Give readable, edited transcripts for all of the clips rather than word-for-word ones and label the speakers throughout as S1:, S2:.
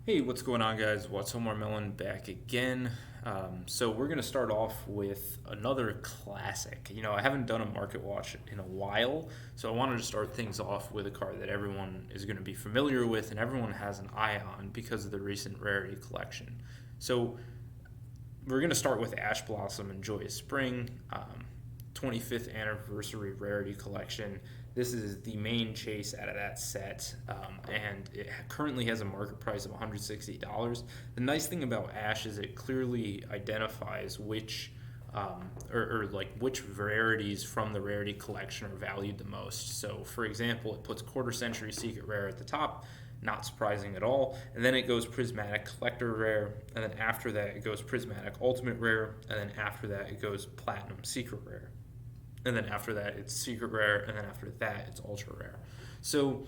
S1: Hey, what's going on, guys? Watomarmelon back again. So we're gonna start off with another classic. I haven't done a market watch in a while, so I wanted to start things off with a card that everyone is going to be familiar with and everyone has an eye on because of the recent rarity collection. So we're going to start with Ash Blossom and Joyous Spring, 25th anniversary rarity collection. This is the main chase out of that set, and it currently has a market price of $160. The nice thing about Ash is it clearly identifies or like which rarities from the rarity collection are valued the most. So, for example, it puts quarter century secret rare at the top, not surprising at all. And then it goes prismatic collector rare, and then after that it goes prismatic ultimate rare, and then after that it goes platinum secret rare, and then after that it's secret rare, and then after that it's ultra rare. So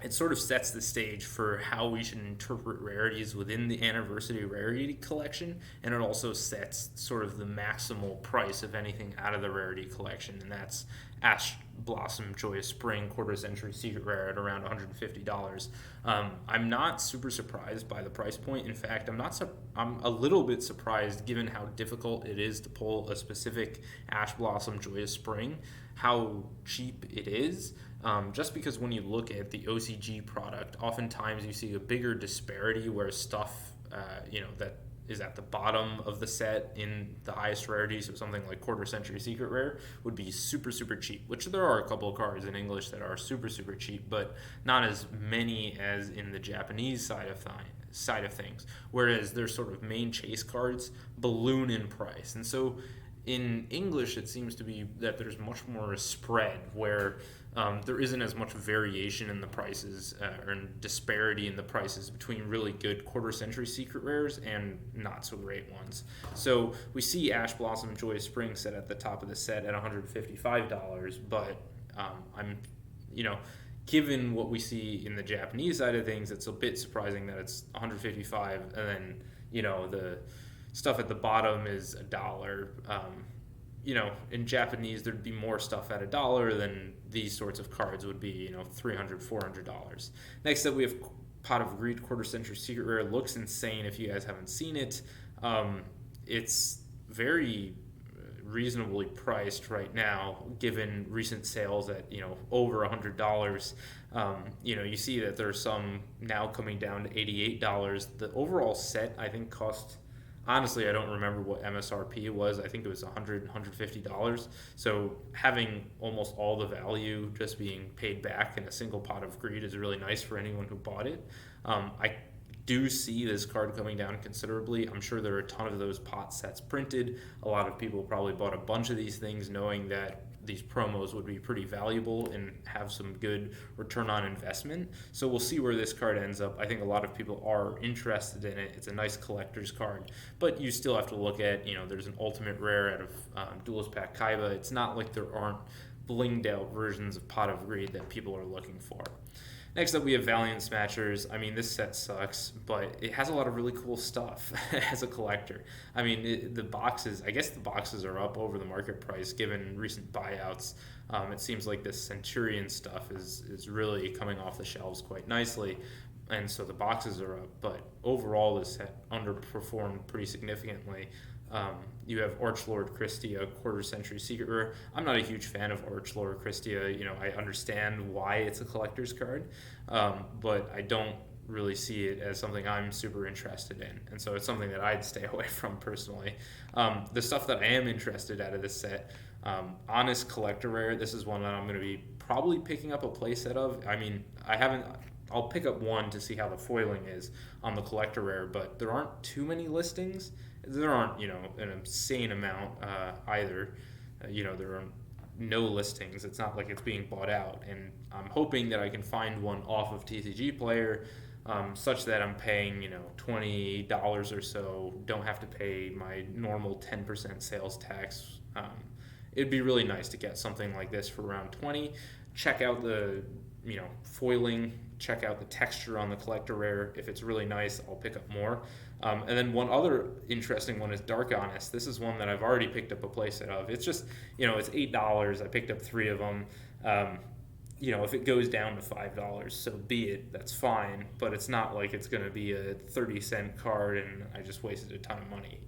S1: it sort of sets the stage for how we should interpret rarities within the anniversary rarity collection, and it also sets sort of the maximal price of anything out of the rarity collection, and that's Ash Blossom Joyous Spring quarter century secret rare at around $150. I'm not super surprised by the price point. In fact, I'm a little bit surprised given how difficult it is to pull a specific Ash Blossom Joyous Spring, how cheap it is. Just because when you look at the OCG product, oftentimes you see a bigger disparity where stuff, that is at the bottom of the set in the highest rarity, so something like quarter century secret rare would be super super cheap, which there are a couple of cards in English that are super super cheap, but not as many as in the Japanese side of things, whereas their sort of main chase cards balloon in price. And so in English, it seems to be that there's much more spread where there isn't as much variation in the prices or disparity in the prices between really good quarter century secret rares and not so great ones. So we see Ash Blossom Joy Spring set at the top of the set at $155, but you know, given what we see in the Japanese side of things, it's a bit surprising that it's 155, and then the stuff at the bottom is a dollar. In Japanese, there'd be more stuff at a dollar than these sorts of cards would be, $300, $400. Next up, we have Pot of Greed Quarter Century Secret Rare. It looks insane if you guys haven't seen it. It's very reasonably priced right now, given recent sales at over $100. You see that there's some now coming down to $88. The overall set I think cost. Honestly, I don't remember what MSRP was. I think it was $100, $150. So having almost all the value just being paid back in a single pot of greed is really nice for anyone who bought it. I do see this card coming down considerably. I'm sure there are a ton of those pot sets printed. A lot of people probably bought a bunch of these things knowing that these promos would be pretty valuable and have some good return on investment. So we'll see where this card ends up. I think a lot of people are interested in it. It's a nice collector's card, but you still have to look at, there's an ultimate rare out of Duelist Pack Kaiba. It's not like there aren't blinged out versions of Pot of Greed that people are looking for. Next up, we have Valiant Smashers. I mean, this set sucks, but it has a lot of really cool stuff as a collector. I mean, the boxes, I guess the boxes are up over the market price given recent buyouts. It seems like this Centurion stuff is really coming off the shelves quite nicely, and so the boxes are up. But overall, this set underperformed pretty significantly. You have Archlord Christia, quarter century secret rare. I'm not a huge fan of Archlord Christia. I understand why it's a collector's card, but I don't really see it as something I'm super interested in. And so it's something that I'd stay away from personally. The stuff that I am interested out of this set, Honest Collector Rare, this is one that I'm going to be probably picking up a playset of. I mean, I'll pick up one to see how the foiling is on the collector rare, but there aren't too many listings. There aren't, an insane amount either. There are no listings. It's not like it's being bought out, and I'm hoping that I can find one off of TCG Player, such that I'm paying, $20 or so. Don't have to pay my normal 10% sales tax. It'd be really nice to get something like this for around 20. Check out the foiling, check out the texture on the collector rare. If it's really nice, I'll pick up more. And then one other interesting one is Dark Honest. This is one that I've already picked up a playset of. It's just, it's $8. I picked up 3 of them. if it goes down to $5, so be it. That's fine, but it's not like it's going to be a 30-cent card and I just wasted a ton of money.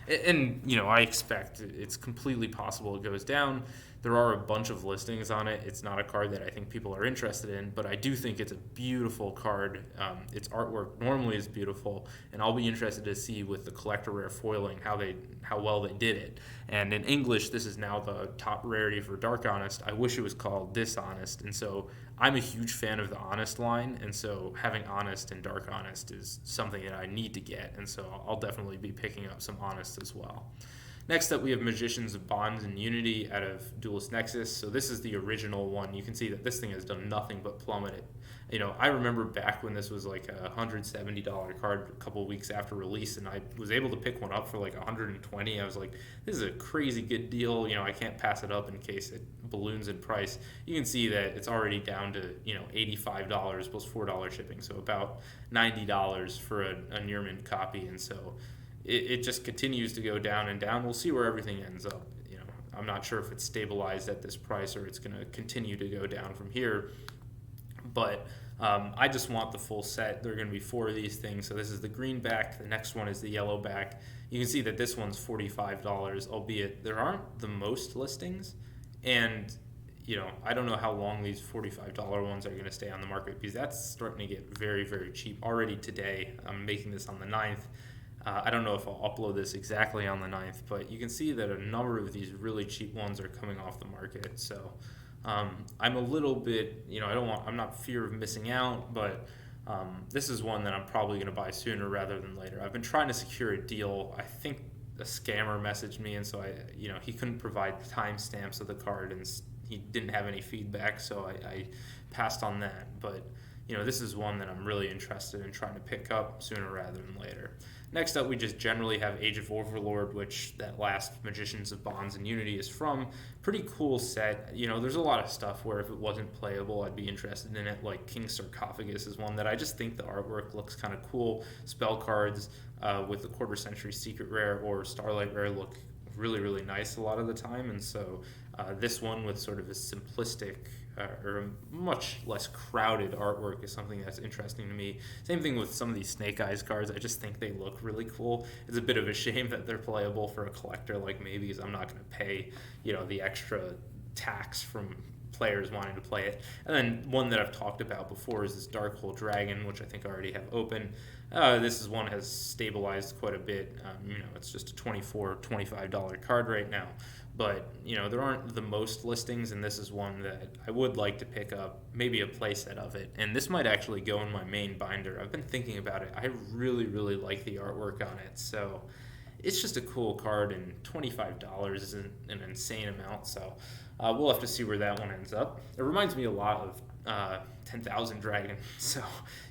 S1: And I expect it's completely possible it goes down. There are a bunch of listings on it. It's not a card that I think people are interested in, but I do think it's a beautiful card. Its artwork normally is beautiful, and I'll be interested to see with the collector rare foiling how well they did it. And in English, this is now the top rarity for Dark Honest. I wish it was called Dishonest, and so I'm a huge fan of the Honest line, and so having Honest and Dark Honest is something that I need to get, and so I'll definitely be picking up some Honest as well. Next up, we have Magicians of Bonds and Unity out of Duelist Nexus. So this is the original one. You can see that this thing has done nothing but plummet it. I remember back when this was like a $170 card a couple of weeks after release, and I was able to pick one up for like $120. I was like, this is a crazy good deal. I can't pass it up in case it balloons in price. You can see that it's already down to, $85 plus $4 shipping, so about $90 for a near mint copy. And so it just continues to go down and down. We'll see where everything ends up. I'm not sure if it's stabilized at this price or it's going to continue to go down from here. But I just want the full set. There are going to be 4 of these things. So this is the green back. The next one is the yellow back. You can see that this one's $45, albeit there aren't the most listings. And I don't know how long these $45 ones are going to stay on the market, because that's starting to get very, very cheap already today. I'm making this on the 9th. I don't know if I'll upload this exactly on the 9th, but you can see that a number of these really cheap ones are coming off the market. So I'm a little bit, I'm not fear of missing out, but this is one that I'm probably going to buy sooner rather than later. I've been trying to secure a deal. I think a scammer messaged me, and so he couldn't provide timestamps of the card, and he didn't have any feedback, so I passed on that. But this is one that I'm really interested in trying to pick up sooner rather than later. Next up, we just generally have Age of Overlord, which that last Magicians of Bonds and Unity is from. Pretty cool set. There's a lot of stuff where if it wasn't playable, I'd be interested in it. Like King's Sarcophagus is one that I just think the artwork looks kind of cool. Spell cards with the Quarter Century Secret Rare or Starlight Rare look really, really nice a lot of the time. And so this one with sort of a simplistic or a much less crowded artwork is something that's interesting to me. Same thing with some of these Snake Eyes cards. I just think they look really cool. It's a bit of a shame that they're playable for a collector like me, because I'm not going to pay, the extra tax from players wanting to play it. And then one that I've talked about before is this Darkhold Dragon, which I think I already have open. This is one has stabilized quite a bit. It's just a $24, $25 card right now. But, there aren't the most listings, and this is one that I would like to pick up, maybe a playset of it. And this might actually go in my main binder. I've been thinking about it. I really, really like the artwork on it. So it's just a cool card, and $25 isn't an insane amount. So we'll have to see where that one ends up. It reminds me a lot of 10,000 Dragon. So,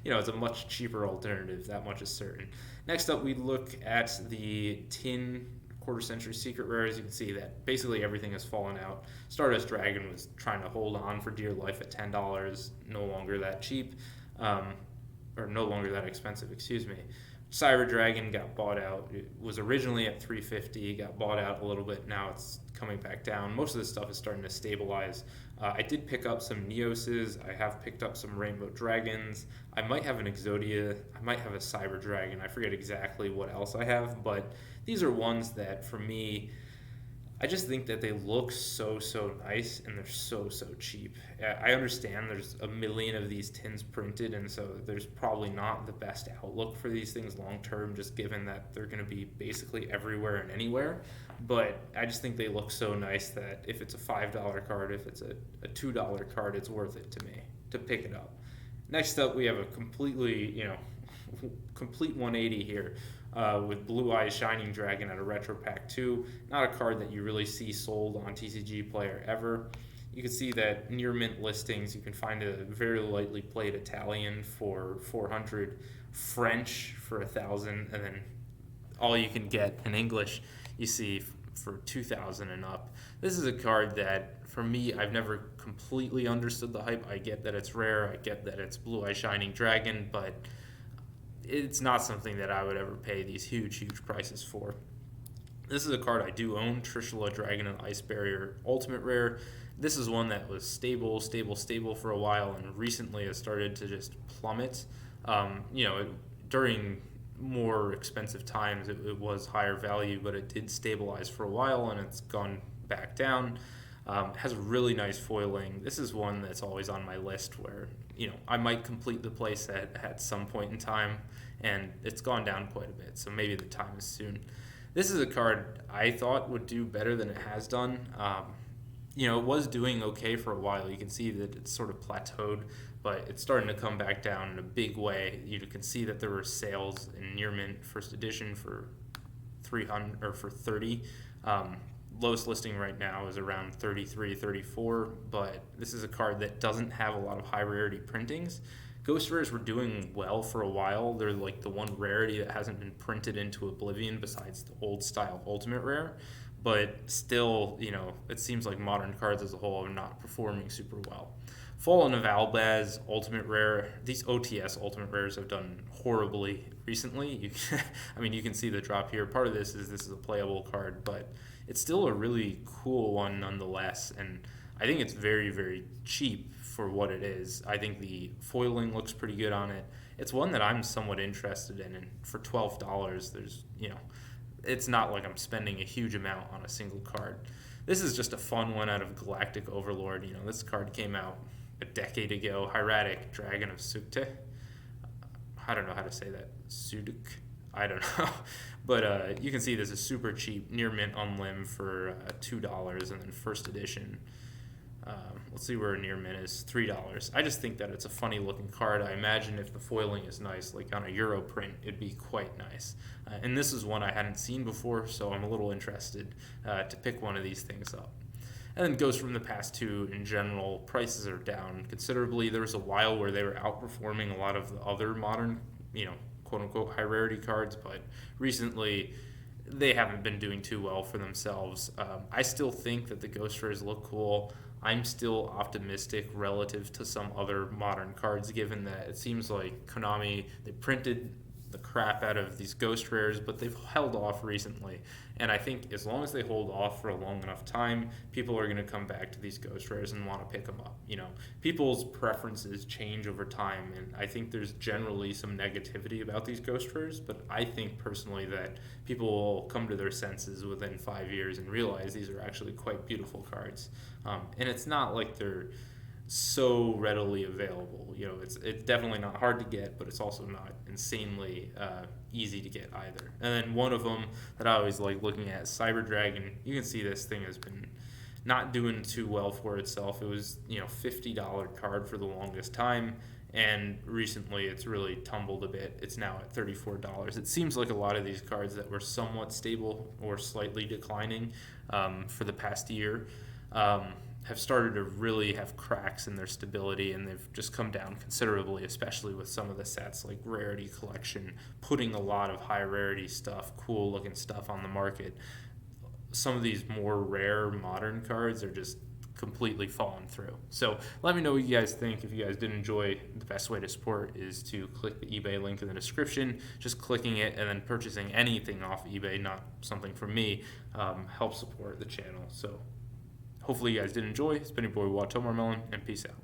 S1: it's a much cheaper alternative. That much is certain. Next up, we look at the tin Quarter Century Secret Rare. As you can see, that basically everything has fallen out. Stardust Dragon was trying to hold on for dear life at $10, no longer that cheap, or no longer that expensive, excuse me. Cyber Dragon got bought out. It was originally at $350, got bought out a little bit. Now it's coming back down. Most of this stuff is starting to stabilize. I did pick up some Neoses. I have picked up some Rainbow Dragons. I might have an Exodia. I might have a Cyber Dragon. I forget exactly what else I have, but these are ones that, for me, I just think that they look so, so nice, and they're so, so cheap. I understand there's a million of these tins printed, and so there's probably not the best outlook for these things long term, just given that they're going to be basically everywhere and anywhere. But I just think they look so nice that if it's a $5 card, if it's a $2 card, it's worth it to me to pick it up. Next up, we have a completely, complete 180 here. With Blue Eyes Shining Dragon at a Retro Pack 2. Not a card that you really see sold on TCG Player ever. You can see that near mint listings, you can find a very lightly played Italian for 400, French for 1,000, and then all you can get in English you see for 2,000 and up. This is a card that, for me, I've never completely understood the hype. I get that it's rare, I get that it's Blue Eye Shining Dragon, but it's not something that I would ever pay these huge, huge prices for. This is a card I do own, Trishula Dragon and Ice Barrier Ultimate Rare. This is one that was stable for a while, and recently has started to just plummet. During more expensive times, it was higher value, but it did stabilize for a while, and it's gone back down. Has a really nice foiling. This is one that's always on my list where, I might complete the playset at some point in time, and it's gone down quite a bit, so maybe the time is soon. This is a card I thought would do better than it has done. It was doing okay for a while. You can see that it's sort of plateaued, but it's starting to come back down in a big way. You can see that there were sales in near mint first edition for 300 or for 30. Lowest listing right now is around 33, 34, but this is a card that doesn't have a lot of high rarity printings. Ghost rares were doing well for a while. They're like the one rarity that hasn't been printed into oblivion besides the old style ultimate rare. But still, it seems like modern cards as a whole are not performing super well. Fallen of Albaz, ultimate rare. These OTS ultimate rares have done horribly recently. You can see the drop here. Part of this is a playable card, but it's still a really cool one nonetheless. And I think it's very, very cheap for what it is. I think the foiling looks pretty good on it. It's one that I'm somewhat interested in, and for $12, it's not like I'm spending a huge amount on a single card. This is just a fun one out of Galactic Overlord. This card came out a decade ago. Hieratic Dragon of Sukte. I don't know how to say that. Suduk. I don't know. But you can see this is super cheap. Near mint on limb for $2, and then first edition. Let's see where near mint is. $3. I just think that it's a funny looking card. I imagine if the foiling is nice, like on a Euro print, it'd be quite nice. And this is one I hadn't seen before, so I'm a little interested to pick one of these things up. And then Ghosts from the Past 2 in general, prices are down considerably. There was a while where they were outperforming a lot of the other modern, quote unquote high rarity cards, but recently they haven't been doing too well for themselves. I still think that the Ghost rares look cool. I'm still optimistic relative to some other modern cards, given that it seems like Konami, they printed the crap out of these Ghost rares, but they've held off recently. And I think as long as they hold off for a long enough time, people are going to come back to these Ghost rares and want to pick them up. People's preferences change over time, and I think there's generally some negativity about these Ghost rares, but I think personally that people will come to their senses within 5 years and realize these are actually quite beautiful cards. And it's not like they're so readily available. It's definitely not hard to get, but it's also not insanely easy to get either. And then one of them that I always like looking at is Cyber Dragon. You can see this thing has been not doing too well for itself. It was $50 card for the longest time, and recently it's really tumbled a bit. It's now at $34. It seems like a lot of these cards that were somewhat stable or slightly declining for the past year have started to really have cracks in their stability, and they've just come down considerably, especially with some of the sets like Rarity Collection putting a lot of high rarity stuff, cool looking stuff on the market. Some of these more rare modern cards are just completely fallen through. So let me know what you guys think. If you guys did enjoy, the best way to support is to click the eBay link in the description. Just clicking it and then purchasing anything off eBay, not something from me, helps support the channel. So hopefully you guys did enjoy. It's been your boy Watomarmelon, and peace out.